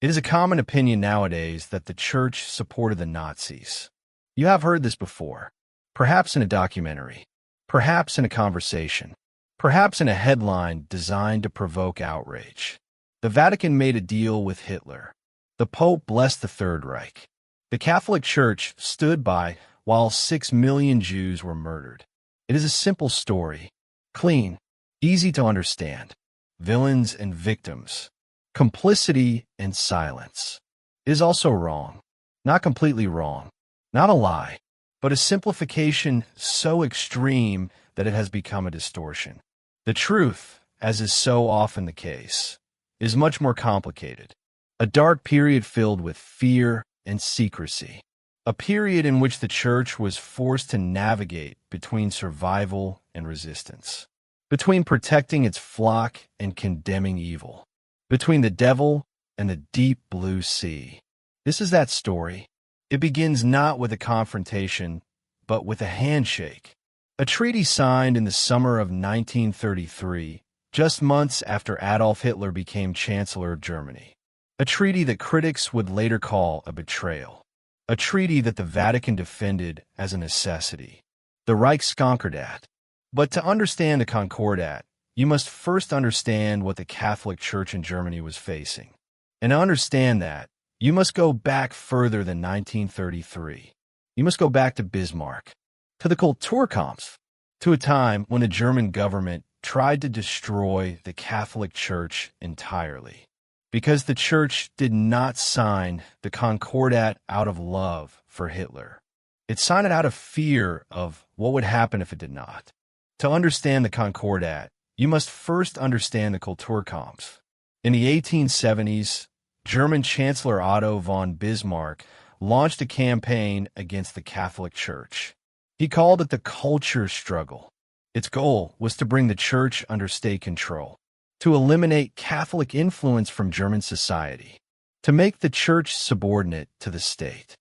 It is a common opinion nowadays that the church supported the Nazis. You have heard this before, perhaps in a documentary, perhaps in a conversation, perhaps in a headline designed to provoke outrage. The Vatican made a deal with Hitler. The Pope blessed the Third Reich. The Catholic Church stood by while 6 million Jews were murdered. It is a simple story, clean, easy to understand. Villains and victims, complicity and silence. It is also wrong, not completely wrong, not a lie, but a simplification so extreme that it has become a distortion. The truth, as is so often the case, is much more complicated. A dark period filled with fear and secrecy. A period in which the church was forced to navigate between survival and resistance, between protecting its flock and condemning evil, between the devil and the deep blue sea. This is that story. It begins not with a confrontation, but with a handshake. A treaty signed in the summer of 1933, just months after Adolf Hitler became Chancellor of Germany. A treaty that critics would later call a betrayal. A treaty that the Vatican defended as a necessity. The Reichskonkordat. But to understand the Concordat, you must first understand what the Catholic Church in Germany was facing. And to understand that, you must go back further than 1933. You must go back to Bismarck, to the Kulturkampf, to a time when the German government tried to destroy the Catholic Church entirely. Because the Church did not sign the Concordat out of love for Hitler. It signed it out of fear of what would happen if it did not. To understand the Concordat, you must first understand the Kulturkampf. In the 1870s, German Chancellor Otto von Bismarck launched a campaign against the Catholic Church. He called it the culture struggle. Its goal was to bring the Church under state control, to eliminate Catholic influence from German society, to make the Church subordinate to the state.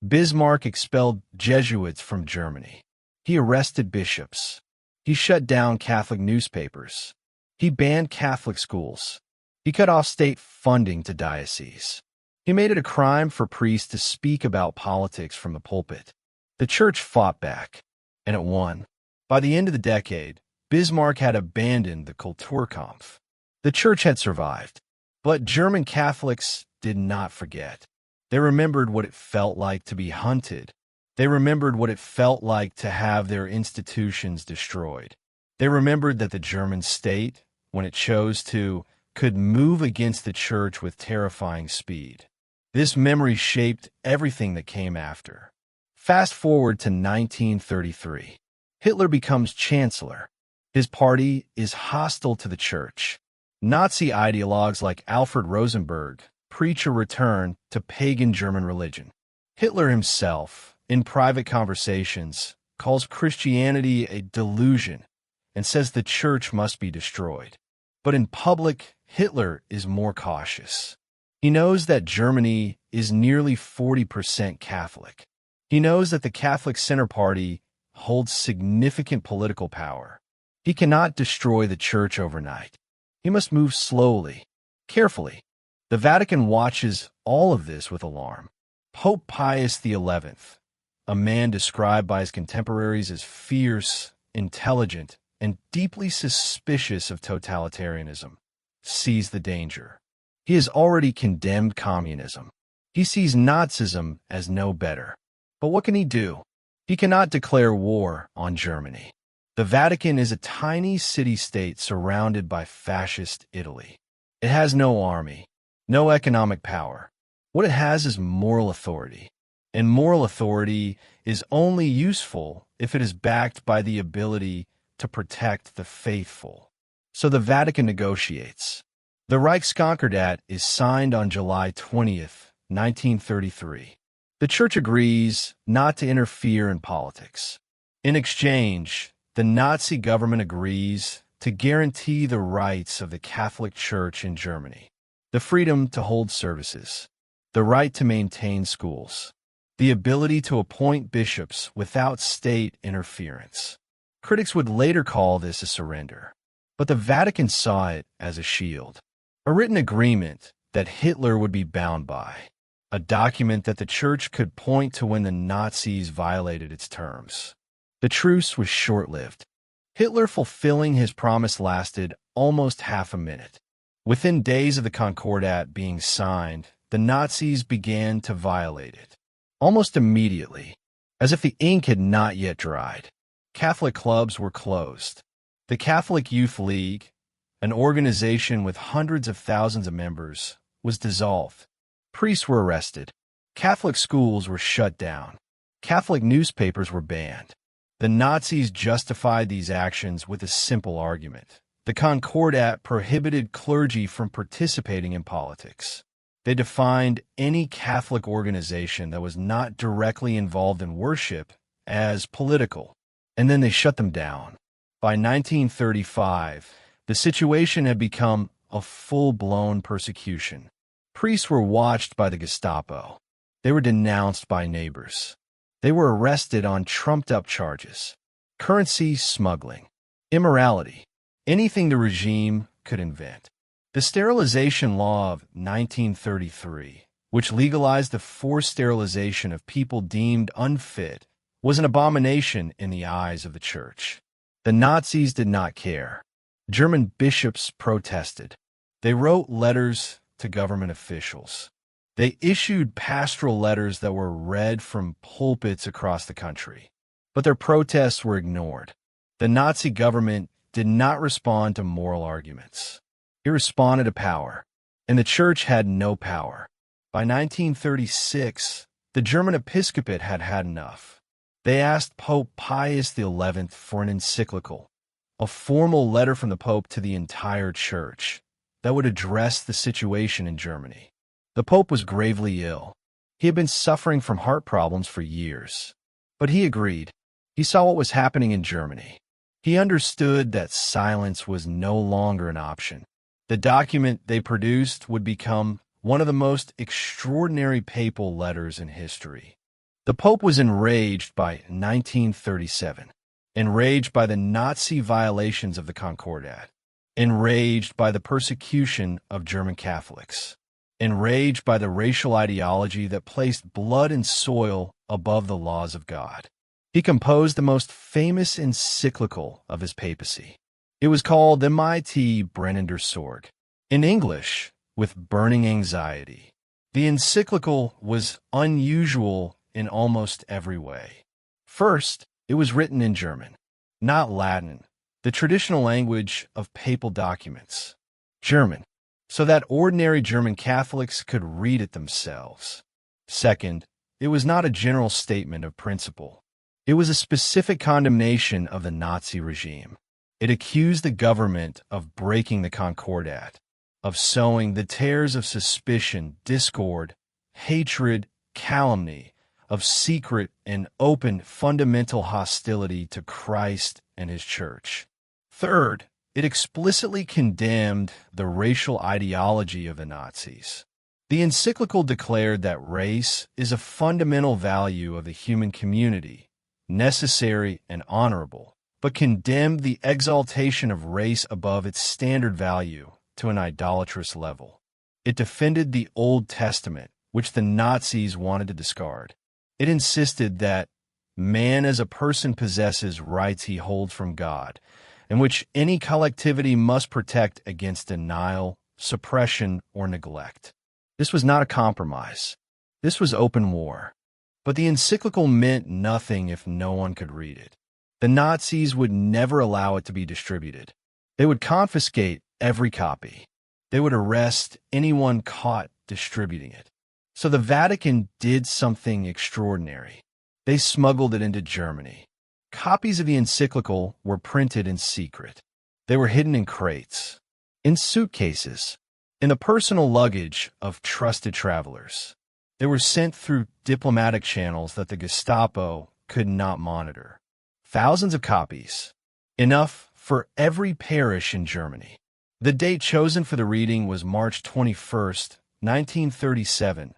Bismarck expelled Jesuits from Germany. He arrested bishops. He shut down Catholic newspapers. He banned Catholic schools. He cut off state funding to dioceses. He made it a crime for priests to speak about politics from the pulpit. The Church fought back, and it won. By the end of the decade, Bismarck had abandoned the Kulturkampf. The Church had survived, but German Catholics did not forget. They remembered what it felt like to be hunted. They remembered what it felt like to have their institutions destroyed. They remembered that the German state, when it chose to, could move against the Church with terrifying speed. This memory shaped everything that came after. Fast forward to 1933. Hitler becomes Chancellor. His party is hostile to the Church. Nazi ideologues like Alfred Rosenberg preach a return to pagan German religion. Hitler himself, in private conversations, calls Christianity a delusion and says the Church must be destroyed. But in public, Hitler is more cautious. He knows that Germany is nearly 40% Catholic. He knows that the Catholic Center Party holds significant political power. He cannot destroy the Church overnight. He must move slowly, carefully. The Vatican watches all of this with alarm. Pope Pius XI, a man described by his contemporaries as fierce, intelligent, and deeply suspicious of totalitarianism, sees the danger. He has already condemned communism. He sees Nazism as no better. But what can he do? He cannot declare war on Germany. The Vatican is a tiny city-state surrounded by fascist Italy. It has no army, no economic power. What it has is moral authority. And moral authority is only useful if it is backed by the ability to protect the faithful. So the Vatican negotiates. The Reichskonkordat is signed on July 20th, 1933. The Church agrees not to interfere in politics. In exchange, the Nazi government agrees to guarantee the rights of the Catholic Church in Germany, the freedom to hold services, the right to maintain schools, the ability to appoint bishops without state interference. Critics would later call this a surrender, but the Vatican saw it as a shield, a written agreement that Hitler would be bound by, a document that the church could point to when the Nazis violated its terms. The truce was short-lived. Hitler fulfilling his promise lasted almost half a minute. Within days of the Concordat being signed, the Nazis began to violate it. Almost immediately, as if the ink had not yet dried, Catholic clubs were closed. The Catholic Youth League, an organization with hundreds of thousands of members, was dissolved. Priests were arrested. Catholic schools were shut down. Catholic newspapers were banned. The Nazis justified these actions with a simple argument. The Concordat prohibited clergy from participating in politics. They defined any Catholic organization that was not directly involved in worship as political, and then they shut them down. By 1935, the situation had become a full-blown persecution. Priests were watched by the Gestapo. They were denounced by neighbors. They were arrested on trumped-up charges: currency smuggling, immorality, anything the regime could invent. The sterilization law of 1933, which legalized the forced sterilization of people deemed unfit, was an abomination in the eyes of the church. The Nazis did not care. German bishops protested. They wrote letters to government officials. They issued pastoral letters that were read from pulpits across the country. But their protests were ignored. The Nazi government did not respond to moral arguments. It responded to power, and the church had no power. By 1936, the German episcopate had had enough. They asked Pope Pius XI for an encyclical, a formal letter from the Pope to the entire church that would address the situation in Germany. The Pope was gravely ill. He had been suffering from heart problems for years. But he agreed. He saw what was happening in Germany. He understood that silence was no longer an option. The document they produced would become one of the most extraordinary papal letters in history. The Pope was enraged by 1937, enraged by the Nazi violations of the Concordat, enraged by the persecution of German Catholics, enraged by the racial ideology that placed blood and soil above the laws of God. He composed the most famous encyclical of his papacy. It was called the Mit brennender Sorge. In English, with burning anxiety. The encyclical was unusual in almost every way. First, it was written in German, not Latin, the traditional language of papal documents. German, so that ordinary German Catholics could read it themselves. Second, it was not a general statement of principle. It was a specific condemnation of the Nazi regime. It accused the government of breaking the Concordat, of sowing the tares of suspicion, discord, hatred, calumny, of secret and open fundamental hostility to Christ and his church. Third, it explicitly condemned the racial ideology of the Nazis. The encyclical declared that race is a fundamental value of the human community, necessary and honorable, but condemned the exaltation of race above its standard value to an idolatrous level. It defended the Old Testament, which the Nazis wanted to discard. It insisted that man as a person possesses rights he holds from God, and which any collectivity must protect against denial, suppression, or neglect. This was not a compromise. This was open war. But the encyclical meant nothing if no one could read it. The Nazis would never allow it to be distributed. They would confiscate every copy. They would arrest anyone caught distributing it. So the Vatican did something extraordinary. They smuggled it into Germany. Copies of the encyclical were printed in secret. They were hidden in crates, in suitcases, in the personal luggage of trusted travelers. They were sent through diplomatic channels that the Gestapo could not monitor. Thousands of copies, enough for every parish in Germany. The date chosen for the reading was March 21st, 1937,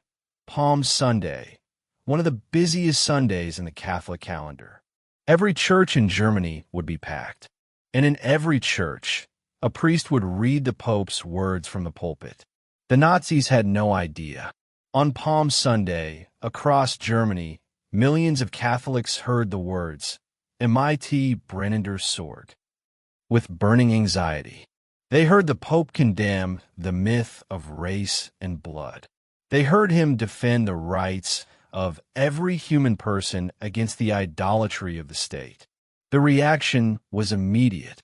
Palm Sunday, one of the busiest Sundays in the Catholic calendar. Every church in Germany would be packed, and in every church, a priest would read the Pope's words from the pulpit. The Nazis had no idea. On Palm Sunday, across Germany, millions of Catholics heard the words, "MIT Brennender Sorg," with burning anxiety. They heard the Pope condemn the myth of race and blood. They heard him defend the rights of every human person against the idolatry of the state. The reaction was immediate.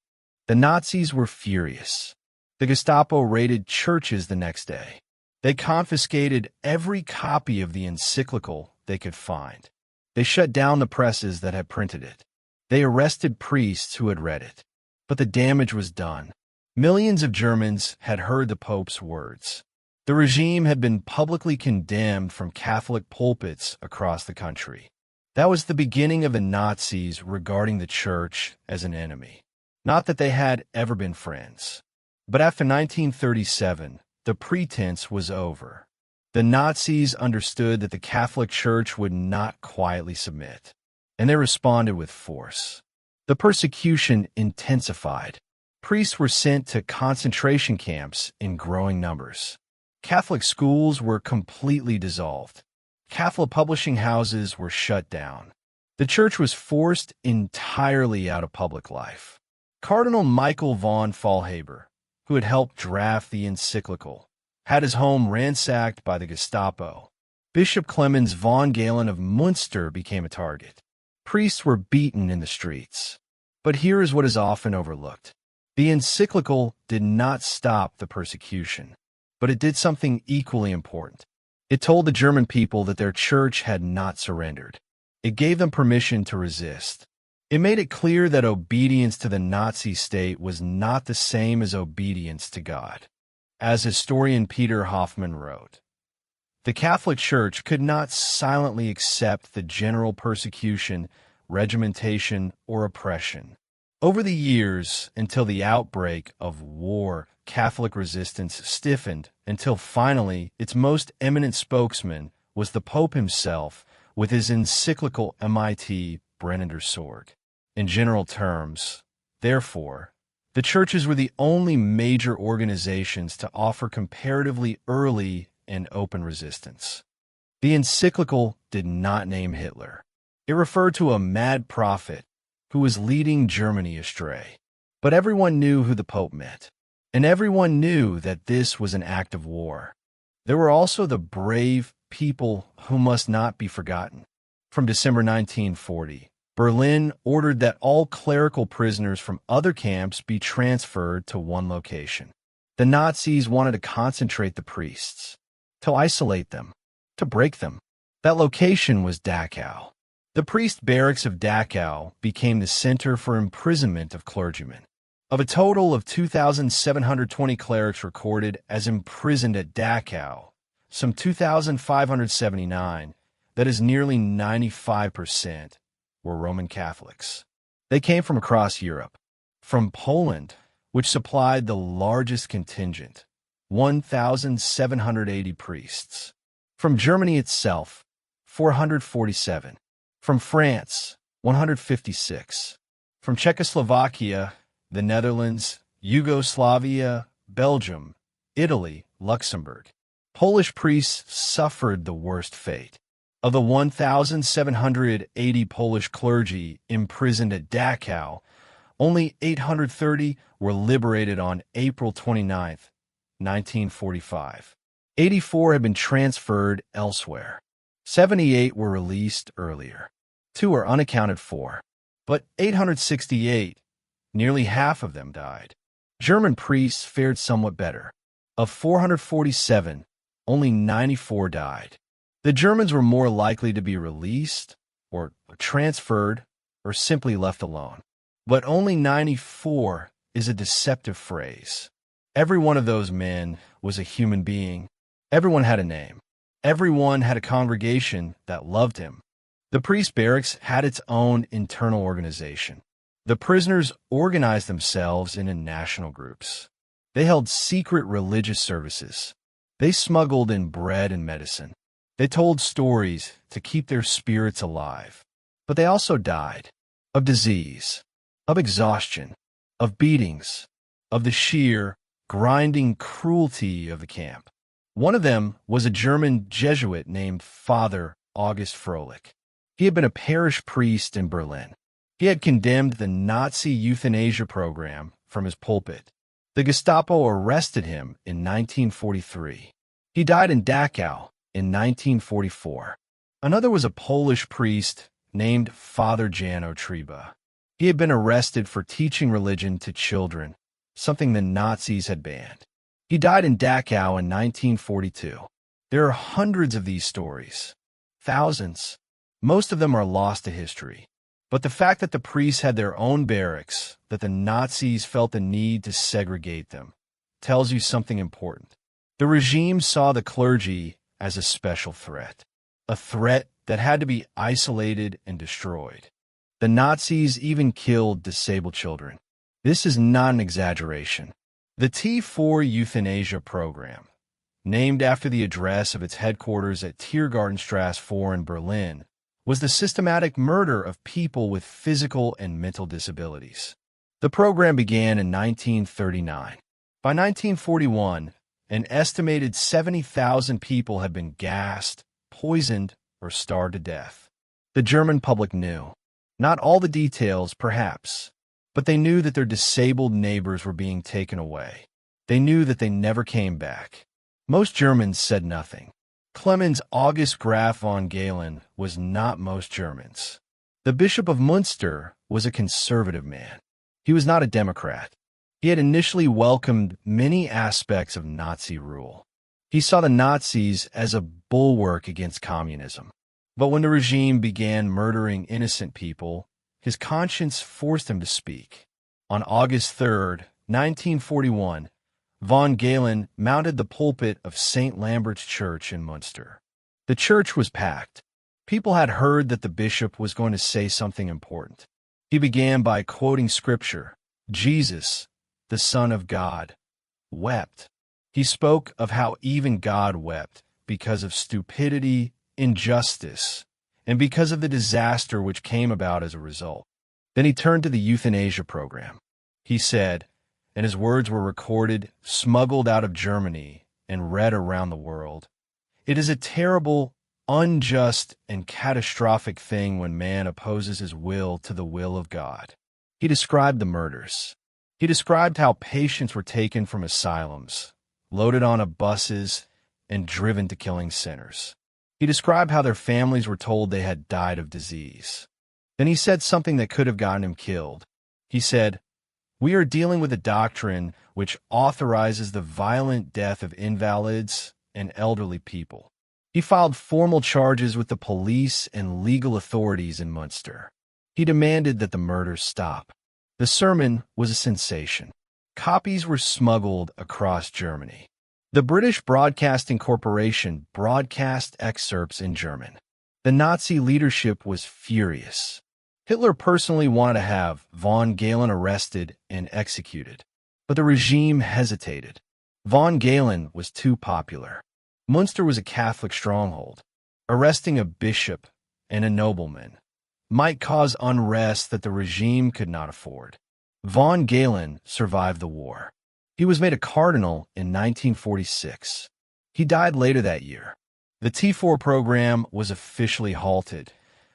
The Nazis were furious. The Gestapo raided churches the next day. They confiscated every copy of the encyclical they could find. They shut down the presses that had printed it. They arrested priests who had read it. But the damage was done. Millions of Germans had heard the Pope's words. The regime had been publicly condemned from Catholic pulpits across the country. That was the beginning of the Nazis regarding the church as an enemy. Not that they had ever been friends. But after 1937, the pretense was over. The Nazis understood that the Catholic Church would not quietly submit, and they responded with force. The persecution intensified. Priests were sent to concentration camps in growing numbers. Catholic schools were completely dissolved. Catholic publishing houses were shut down. The church was forced entirely out of public life. Cardinal Michael von Faulhaber, who had helped draft the encyclical, had his home ransacked by the Gestapo. Bishop Clemens von Galen of Munster became a target. Priests were beaten in the streets. But here is what is often overlooked. The encyclical did not stop the persecution, but it did something equally important. It told the German people that their church had not surrendered. It gave them permission to resist. It made it clear that obedience to the Nazi state was not the same as obedience to God. As historian Peter Hoffman wrote, the Catholic Church could not silently accept the general persecution, regimentation, or oppression. Over the years, until the outbreak of war, Catholic resistance stiffened until finally its most eminent spokesman was the Pope himself with his encyclical MIT Brennender Sorg. In general terms, therefore, the churches were the only major organizations to offer comparatively early and open resistance. The encyclical did not name Hitler. It referred to a mad prophet who was leading Germany astray. But everyone knew who the Pope meant, and everyone knew that this was an act of war. There were also the brave people who must not be forgotten. From December 1940, Berlin ordered that all clerical prisoners from other camps be transferred to one location. The Nazis wanted to concentrate the priests, to isolate them, to break them. That location was Dachau. The priest barracks of Dachau became the center for imprisonment of clergymen. Of a total of 2,720 clerics recorded as imprisoned at Dachau, some 2,579, that is nearly 95%, were Roman Catholics. They came from across Europe. From Poland, which supplied the largest contingent, 1,780 priests. From Germany itself, 447. From France, 156. From Czechoslovakia, the Netherlands, Yugoslavia, Belgium, Italy, Luxembourg. Polish priests suffered the worst fate. Of the 1,780 Polish clergy imprisoned at Dachau, only 830 were liberated on April 29, 1945. 84 had been transferred elsewhere. 78 were released earlier. 2 are unaccounted for. But 868, nearly half of them died. German priests fared somewhat better. Of 447, only 94 died. The Germans were more likely to be released, or transferred, or simply left alone. But only 94 is a deceptive phrase. Every one of those men was a human being. Everyone had a name. Everyone had a congregation that loved him. The priest barracks had its own internal organization. The prisoners organized themselves into national groups. They held secret religious services. They smuggled in bread and medicine. They told stories to keep their spirits alive. But they also died of disease, of exhaustion, of beatings, of the sheer, grinding cruelty of the camp. One of them was a German Jesuit named Father August Froelich. He had been a parish priest in Berlin. He had condemned the Nazi euthanasia program from his pulpit. The Gestapo arrested him in 1943. He died in Dachau in 1944. Another was a Polish priest named Father Jan Otrzyba. He had been arrested for teaching religion to children, something the Nazis had banned. He died in Dachau in 1942. There are hundreds of these stories. Thousands. Most of them are lost to history. But the fact that the priests had their own barracks, that the Nazis felt the need to segregate them, tells you something important. The regime saw the clergy as a special threat, a threat that had to be isolated and destroyed. The Nazis even killed disabled children. This is not an exaggeration. The T4 euthanasia program, named after the address of its headquarters at Tiergartenstrasse 4 in Berlin, was the systematic murder of people with physical and mental disabilities. The program began in 1939. By 1941, an estimated 70,000 people had been gassed, poisoned, or starved to death. The German public knew. Not all the details, perhaps, but they knew that their disabled neighbors were being taken away. They knew that they never came back. Most Germans said nothing. Clemens August Graf von Galen was not most Germans. The Bishop of Münster was a conservative man. He was not a Democrat. He had initially welcomed many aspects of Nazi rule. He saw the Nazis as a bulwark against communism. But when the regime began murdering innocent people, his conscience forced him to speak. On August 3, 1941, von Galen mounted the pulpit of St. Lambert's Church in Münster. The church was packed. People had heard that the bishop was going to say something important. He began by quoting scripture. Jesus, the Son of God, wept. He spoke of how even God wept because of stupidity, injustice, and because of the disaster which came about as a result. Then he turned to the euthanasia program. He said, and his words were recorded, smuggled out of Germany, and read around the world, "It is a terrible, unjust, and catastrophic thing when man opposes his will to the will of God." He described the murders. He described how patients were taken from asylums, loaded onto buses, and driven to killing sinners. He described how their families were told they had died of disease. Then he said something that could have gotten him killed. He said, "We are dealing with a doctrine which authorizes the violent death of invalids and elderly people." He filed formal charges with the police and legal authorities in Münster. He demanded that the murders stop. The sermon was a sensation. Copies were smuggled across Germany. The British Broadcasting Corporation broadcast excerpts in German. The Nazi leadership was furious. Hitler personally wanted to have von Galen arrested and executed, but the regime hesitated. Von Galen was too popular. Münster was a Catholic stronghold. Arresting a bishop and a nobleman might cause unrest that the regime could not afford. Von Galen survived the war. He was made a cardinal in 1946. He died later that year. The T4 program was officially halted,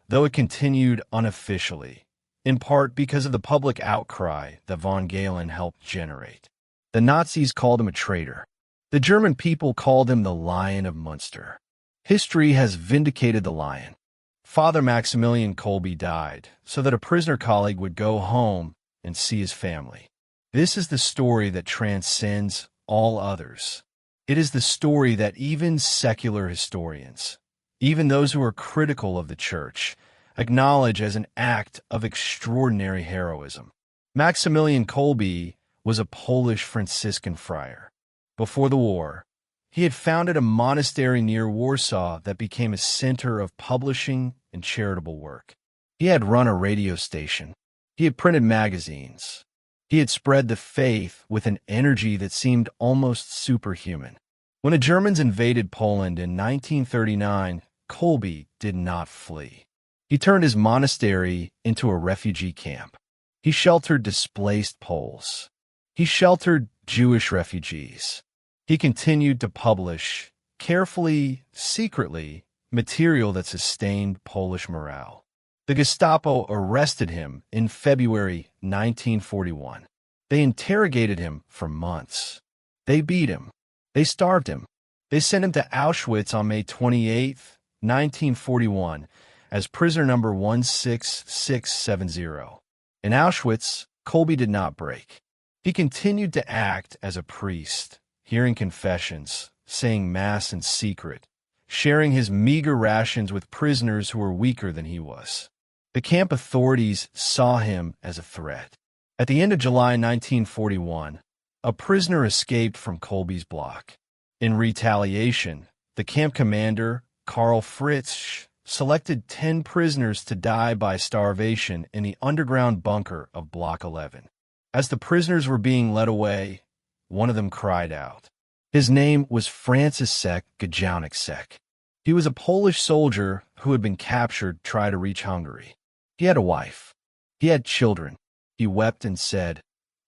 though it continued unofficially, in part because of the public outcry that von Galen helped generate. The Nazis called him a traitor. The German people called him the Lion of Münster. History has vindicated the lion. Father Maximilian Kolbe died so that a prisoner colleague would go home and see his family. This is the story that transcends all others. It is the story that even secular historians, even those who are critical of the church, acknowledge as an act of extraordinary heroism. Maximilian Kolbe was a Polish Franciscan friar. Before the war, he had founded a monastery near Warsaw that became a center of publishing and charitable work. He had run a radio station. He had printed magazines. He had spread the faith with an energy that seemed almost superhuman. When the Germans invaded Poland in 1939, Kolbe did not flee. He turned his monastery into a refugee camp. He sheltered displaced Poles. He sheltered Jewish refugees. He continued to publish carefully, secretly, material that sustained Polish morale. The Gestapo arrested him in February 1941. They interrogated him for months. They beat him. They starved him. They sent him to Auschwitz on May 28, 1941, as prisoner number 16670. In Auschwitz, Kolbe did not break. He continued to act as a priest, hearing confessions, saying Mass in secret, sharing his meager rations with prisoners who were weaker than he was. The camp authorities saw him as a threat. At the end of July 1941, a prisoner escaped from Kolbe's block. In retaliation, the camp commander, Karl Fritsch, selected 10 prisoners to die by starvation in the underground bunker of Block 11. As the prisoners were being led away, one of them cried out. His name was Franciszek Gajowniczek. He was a Polish soldier who had been captured to try to reach Hungary. He had a wife. He had children. He wept and said,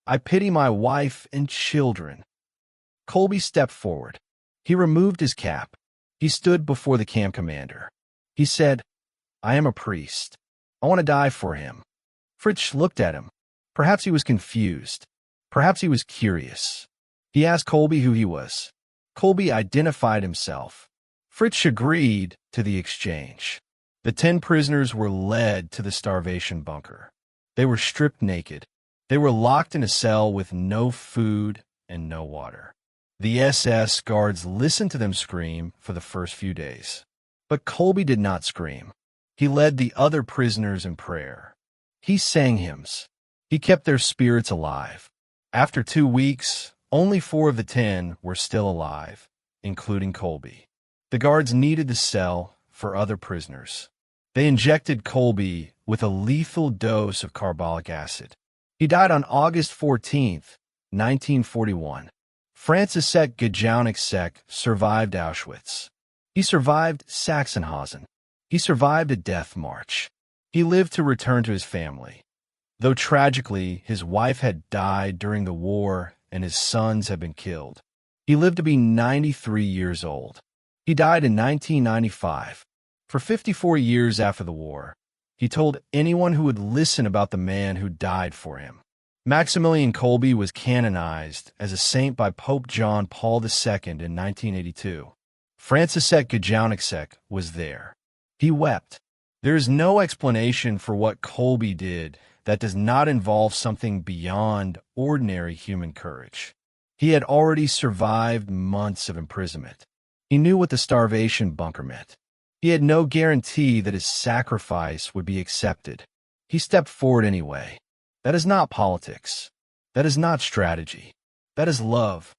"I pity my wife and children." Kolbe stepped forward. He removed his cap. He stood before the camp commander. He said, "I am a priest. I want to die for him." Fritsch looked at him. Perhaps he was confused. Perhaps he was curious. He asked Kolbe who he was. Kolbe identified himself. Fritsch agreed to the exchange. The 10 prisoners were led to the starvation bunker. They were stripped naked. They were locked in a cell with no food and no water. The SS guards listened to them scream for the first few days. But Kolbe did not scream. He led the other prisoners in prayer. He sang hymns. He kept their spirits alive. After 2 weeks, only 4 of the 10 were still alive, including Kolbe. The guards needed the cell for other prisoners. They injected Kolbe with a lethal dose of carbolic acid. He died on August 14, 1941. Franciszek Gajowniczek survived Auschwitz. He survived Sachsenhausen. He survived a death march. He lived to return to his family. Though tragically, his wife had died during the war and his sons had been killed. He lived to be 93 years old. He died in 1995. For 54 years after the war, he told anyone who would listen about the man who died for him. Maximilian Kolbe was canonized as a saint by Pope John Paul II in 1982. Franciszek Gajowniczek was there. He wept. There is no explanation for what Kolbe did that does not involve something beyond ordinary human courage. He had already survived months of imprisonment. He knew what the starvation bunker meant. He had no guarantee that his sacrifice would be accepted. He stepped forward anyway. That is not politics. That is not strategy. That is love.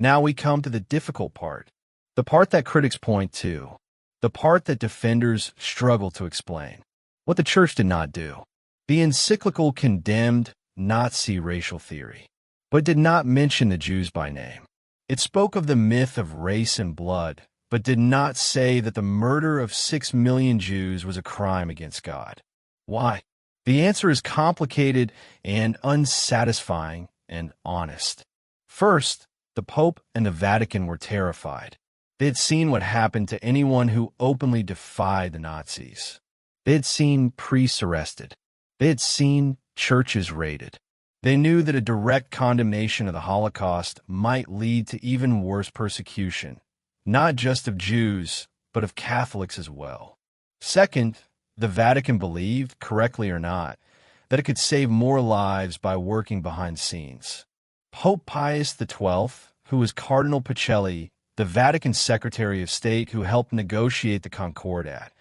Now we come to the difficult part, the part that critics point to, the part that defenders struggle to explain. What the church did not do. The encyclical condemned Nazi racial theory, but did not mention the Jews by name. It spoke of the myth of race and blood, but did not say that the murder of 6 million Jews was a crime against God. Why? The answer is complicated and unsatisfying and honest. First, the Pope and the Vatican were terrified. They had seen what happened to anyone who openly defied the Nazis. They had seen priests arrested. They had seen churches raided. They knew that a direct condemnation of the Holocaust might lead to even worse persecution, not just of Jews, but of Catholics as well. Second, the Vatican believed, correctly or not, that it could save more lives by working behind the scenes. Pope Pius XII, who was Cardinal Pacelli, the Vatican Secretary of State who helped negotiate the Concordat,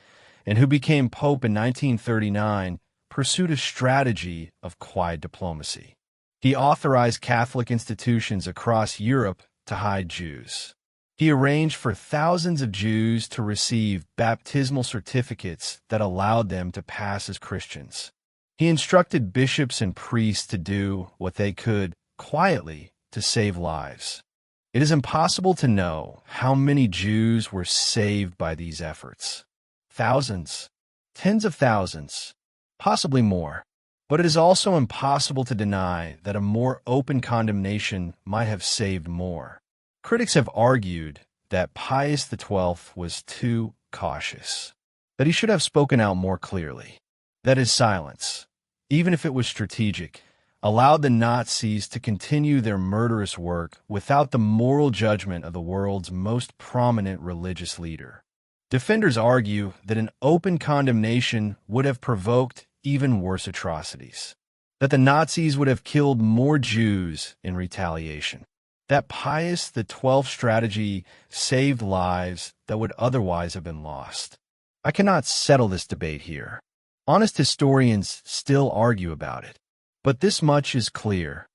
and who became Pope in 1939, pursued a strategy of quiet diplomacy. He authorized Catholic institutions across Europe to hide Jews. He arranged for thousands of Jews to receive baptismal certificates that allowed them to pass as Christians. He instructed bishops and priests to do what they could quietly to save lives. It is impossible to know how many Jews were saved by these efforts. Thousands, tens of thousands, possibly more. But it is also impossible to deny that a more open condemnation might have saved more. Critics have argued that Pius XII was too cautious, that he should have spoken out more clearly, that his silence, even if it was strategic, allowed the Nazis to continue their murderous work without the moral judgment of the world's most prominent religious leader. Defenders argue that an open condemnation would have provoked even worse atrocities, that the Nazis would have killed more Jews in retaliation, that Pius XII's strategy saved lives that would otherwise have been lost. I cannot settle this debate here. Honest historians still argue about it. But this much is clear.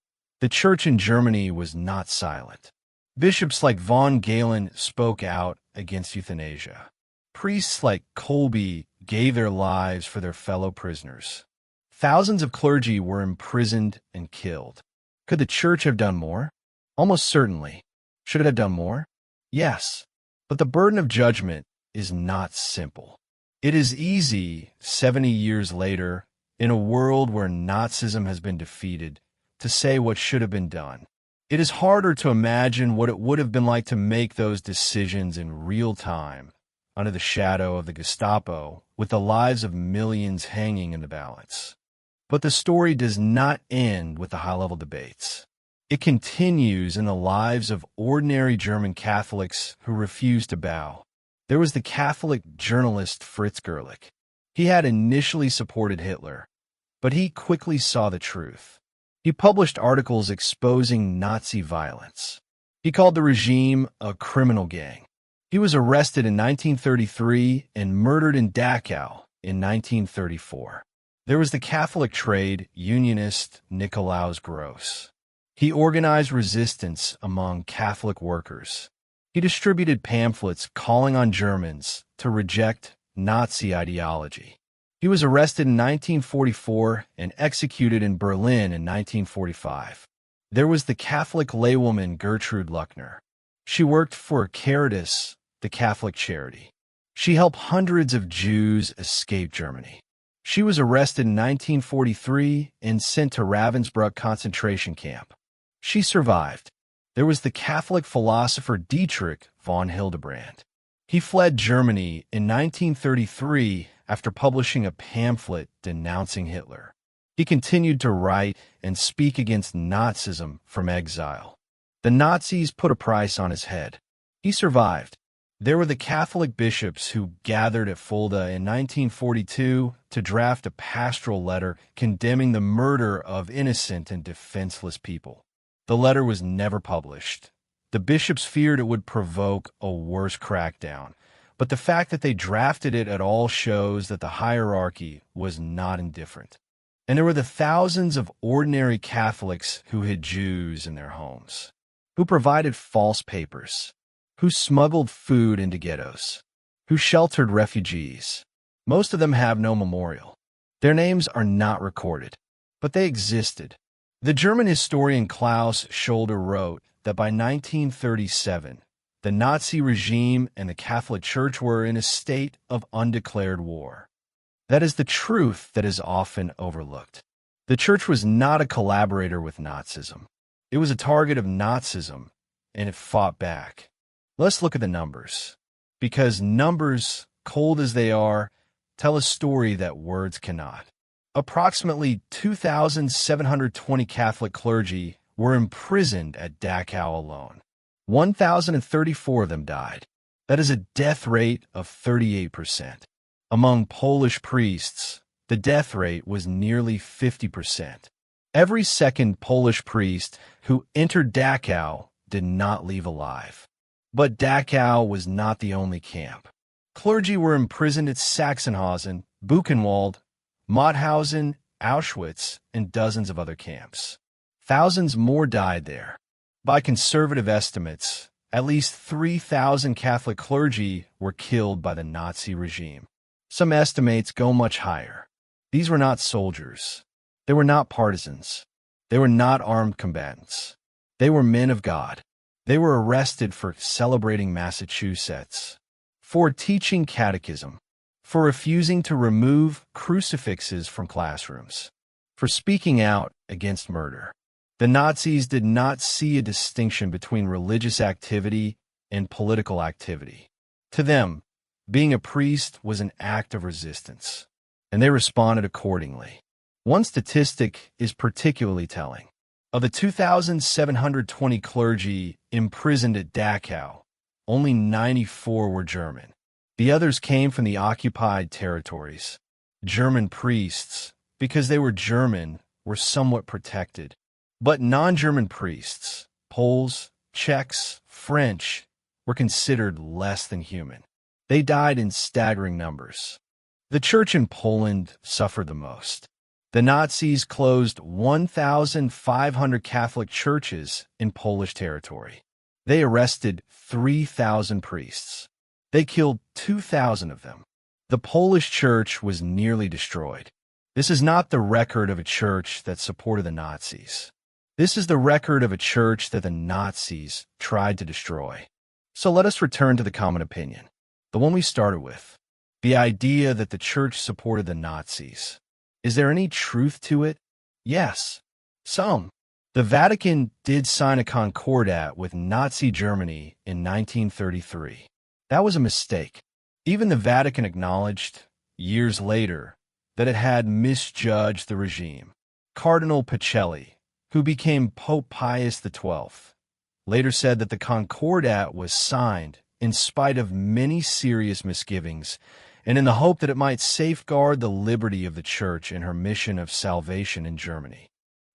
The church in Germany was not silent. Bishops like von Galen spoke out against euthanasia. Priests like Kolbe gave their lives for their fellow prisoners. Thousands of clergy were imprisoned and killed. Could the church have done more? Almost certainly. Should it have done more? Yes. But the burden of judgment is not simple. It is easy, 70 years later, in a world where Nazism has been defeated, to say what should have been done. It is harder to imagine what it would have been like to make those decisions in real time, under the shadow of the Gestapo, with the lives of millions hanging in the balance. But the story does not end with the high-level debates. It continues in the lives of ordinary German Catholics who refuse to bow. There was the Catholic journalist Fritz Gerlich. He had initially supported Hitler, but he quickly saw the truth. He published articles exposing Nazi violence. He called the regime a criminal gang. He was arrested in 1933 and murdered in Dachau in 1934. There was the Catholic trade unionist Nikolaus Gross. He organized resistance among Catholic workers. He distributed pamphlets calling on Germans to reject Nazi ideology. He was arrested in 1944 and executed in Berlin in 1945. There was the Catholic laywoman Gertrude Luckner. She worked for Caritas, the Catholic charity. She helped hundreds of Jews escape Germany. She was arrested in 1943 and sent to Ravensbrück concentration camp. She survived. There was the Catholic philosopher Dietrich von Hildebrand. He fled Germany in 1933 after publishing a pamphlet denouncing Hitler. He continued to write and speak against Nazism from exile. The Nazis put a price on his head. He survived. There were the Catholic bishops who gathered at Fulda in 1942 to draft a pastoral letter condemning the murder of innocent and defenseless people. The letter was never published. The bishops feared it would provoke a worse crackdown, but the fact that they drafted it at all shows that the hierarchy was not indifferent. And there were the thousands of ordinary Catholics who hid Jews in their homes, who provided false papers, who smuggled food into ghettos, who sheltered refugees. Most of them have no memorial. Their names are not recorded, but they existed. The German historian Klaus Scholder wrote that by 1937, the Nazi regime and the Catholic Church were in a state of undeclared war. That is the truth that is often overlooked. The Church was not a collaborator with Nazism. It was a target of Nazism, and it fought back. Let's look at the numbers, because numbers, cold as they are, tell a story that words cannot. Approximately 2,720 Catholic clergy were imprisoned at Dachau alone. 1,034 of them died. That is a death rate of 38%. Among Polish priests, the death rate was nearly 50%. Every second Polish priest who entered Dachau did not leave alive. But Dachau was not the only camp. Clergy were imprisoned at Sachsenhausen, Buchenwald, Mauthausen, Auschwitz, and dozens of other camps. Thousands more died there. By conservative estimates, at least 3,000 Catholic clergy were killed by the Nazi regime. Some estimates go much higher. These were not soldiers. They were not partisans. They were not armed combatants. They were men of God. They were arrested for celebrating Massachusetts, for teaching catechism, for refusing to remove crucifixes from classrooms, for speaking out against murder. The Nazis did not see a distinction between religious activity and political activity. To them, being a priest was an act of resistance, and they responded accordingly. One statistic is particularly telling. Of the 2,720 clergy imprisoned at Dachau, only 94 were German. The others came from the occupied territories. German priests, because they were German, were somewhat protected. But non-German priests, Poles, Czechs, French, were considered less than human. They died in staggering numbers. The church in Poland suffered the most. The Nazis closed 1,500 Catholic churches in Polish territory. They arrested 3,000 priests. They killed 2,000 of them. The Polish church was nearly destroyed. This is not the record of a church that supported the Nazis. This is the record of a church that the Nazis tried to destroy. So let us return to the common opinion, the one we started with, the idea that the church supported the Nazis. Is there any truth to it? Yes, some. The Vatican did sign a concordat with Nazi Germany in 1933. That was a mistake. Even the Vatican acknowledged, years later, that it had misjudged the regime. Cardinal Pacelli, who became Pope Pius XII, later said that the concordat was signed in spite of many serious misgivings and in the hope that it might safeguard the liberty of the Church in her mission of salvation in Germany.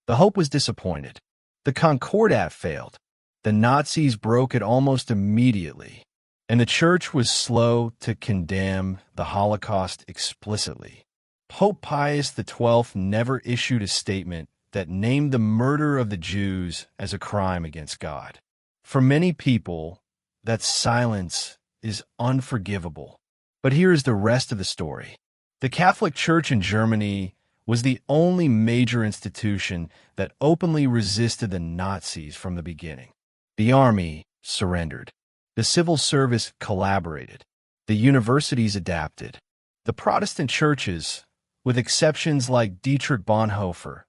The hope was disappointed. The Concordat failed. The Nazis broke it almost immediately, and the Church was slow to condemn the Holocaust explicitly. Pope Pius XII never issued a statement that named the murder of the Jews as a crime against God. For many people, that silence is unforgivable. But here is the rest of the story. The Catholic Church in Germany was the only major institution that openly resisted the Nazis from the beginning. The army surrendered. The civil service collaborated. The universities adapted. The Protestant churches, with exceptions like Dietrich Bonhoeffer,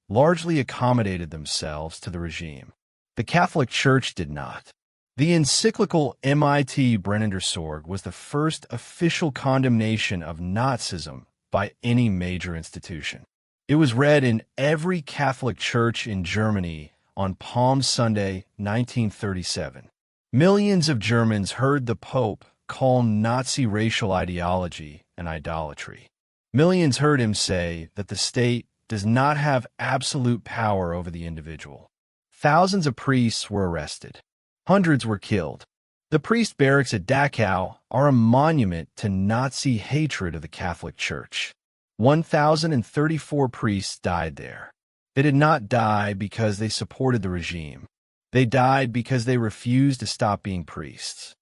largely accommodated themselves to the regime. The Catholic Church did not. The encyclical Mit Brennender Sorge was the first official condemnation of Nazism by any major institution. It was read in every Catholic church in Germany on Palm Sunday, 1937. Millions of Germans heard the Pope call Nazi racial ideology an idolatry. Millions heard him say that the state does not have absolute power over the individual. Thousands of priests were arrested. Hundreds were killed. The priest barracks at Dachau are a monument to Nazi hatred of the Catholic Church. 1,034 priests died there. They did not die because they supported the regime. They died because they refused to stop being priests.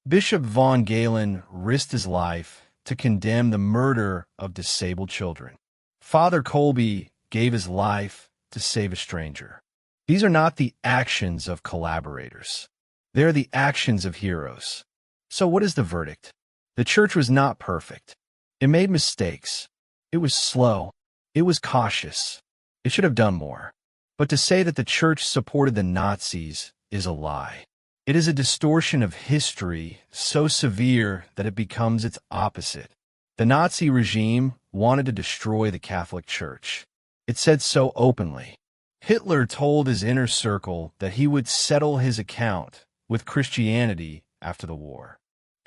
Bishop von Galen risked his life to condemn the murder of disabled children. Father Kolbe gave his life to save a stranger. These are not the actions of collaborators. They are the actions of heroes. So what is the verdict? The church was not perfect. It made mistakes. It was slow. It was cautious. It should have done more. But to say that the church supported the Nazis is a lie. It is a distortion of history so severe that it becomes its opposite. The Nazi regime wanted to destroy the Catholic Church. It said so openly. Hitler told his inner circle that he would settle his account with Christianity after the war.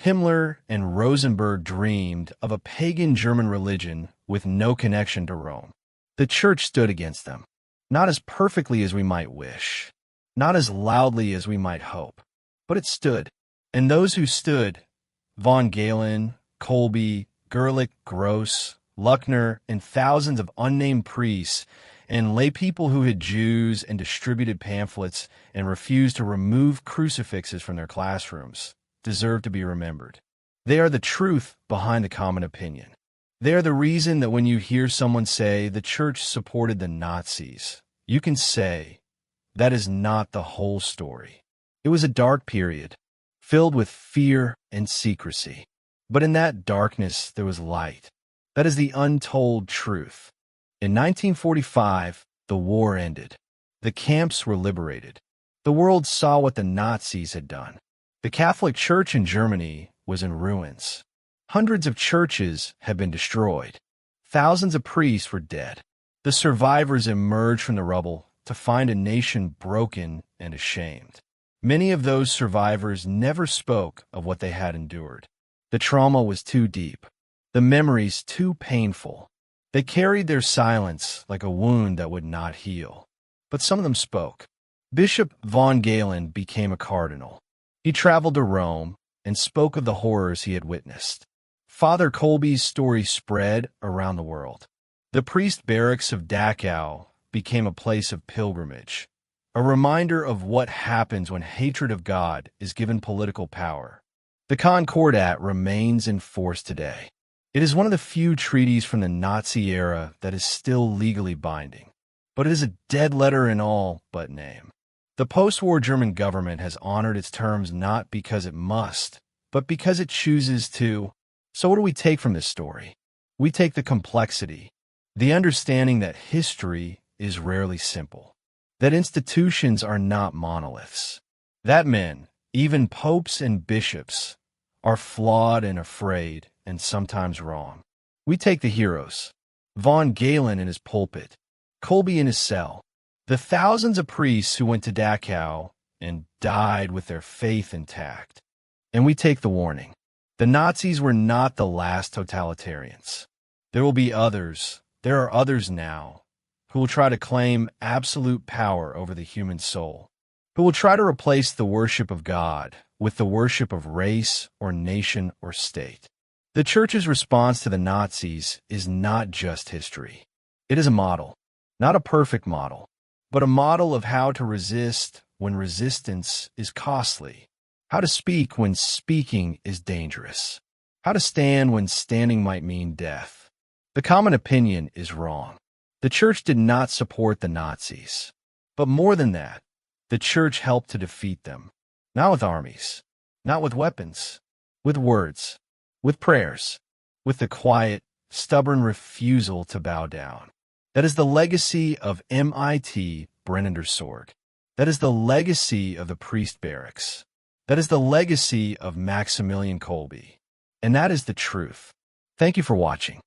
Himmler and Rosenberg dreamed of a pagan German religion with no connection to Rome. The church stood against them, not as perfectly as we might wish, not as loudly as we might hope, but it stood. And those who stood, von Galen, Kolbe, Gerlich, Gross, Luckner, and thousands of unnamed priests and lay people who hid Jews and distributed pamphlets and refused to remove crucifixes from their classrooms, deserve to be remembered. They are the truth behind the common opinion. They are the reason that when you hear someone say the church supported the Nazis, you can say that is not the whole story. It was a dark period, filled with fear and secrecy. But in that darkness there was light. That is the untold truth. In 1945, the war ended. The camps were liberated. The world saw what the Nazis had done. The Catholic Church in Germany was in ruins. Hundreds of churches had been destroyed. Thousands of priests were dead. The survivors emerged from the rubble to find a nation broken and ashamed. Many of those survivors never spoke of what they had endured. The trauma was too deep, the memories too painful. They carried their silence like a wound that would not heal. But some of them spoke. Bishop von Galen became a cardinal. He traveled to Rome and spoke of the horrors he had witnessed. Father Kolbe's story spread around the world. The priest barracks of Dachau became a place of pilgrimage, a reminder of what happens when hatred of God is given political power. The Concordat remains in force today. It is one of the few treaties from the Nazi era that is still legally binding, but it is a dead letter in all but name. The post-war German government has honored its terms not because it must, but because it chooses to. So what do we take from this story? We take the complexity, the understanding that history is rarely simple, that institutions are not monoliths, that men, even popes and bishops, are flawed and afraid and sometimes wrong. We take the heroes, von Galen in his pulpit, Kolbe in his cell, the thousands of priests who went to Dachau and died with their faith intact. And we take the warning. The Nazis were not the last totalitarians. There will be others, there are others now, who will try to claim absolute power over the human soul, who will try to replace the worship of God with the worship of race or nation or state. The Church's response to the Nazis is not just history. It is a model, not a perfect model, but a model of how to resist when resistance is costly, how to speak when speaking is dangerous, how to stand when standing might mean death. The common opinion is wrong. The Church did not support the Nazis. But more than that, the Church helped to defeat them. Not with armies, not with weapons, with words, with prayers, with the quiet, stubborn refusal to bow down. That is the legacy of MIT Brennender Sorg. That is the legacy of the priest barracks. That is the legacy of Maximilian Kolbe. And that is the truth. Thank you for watching.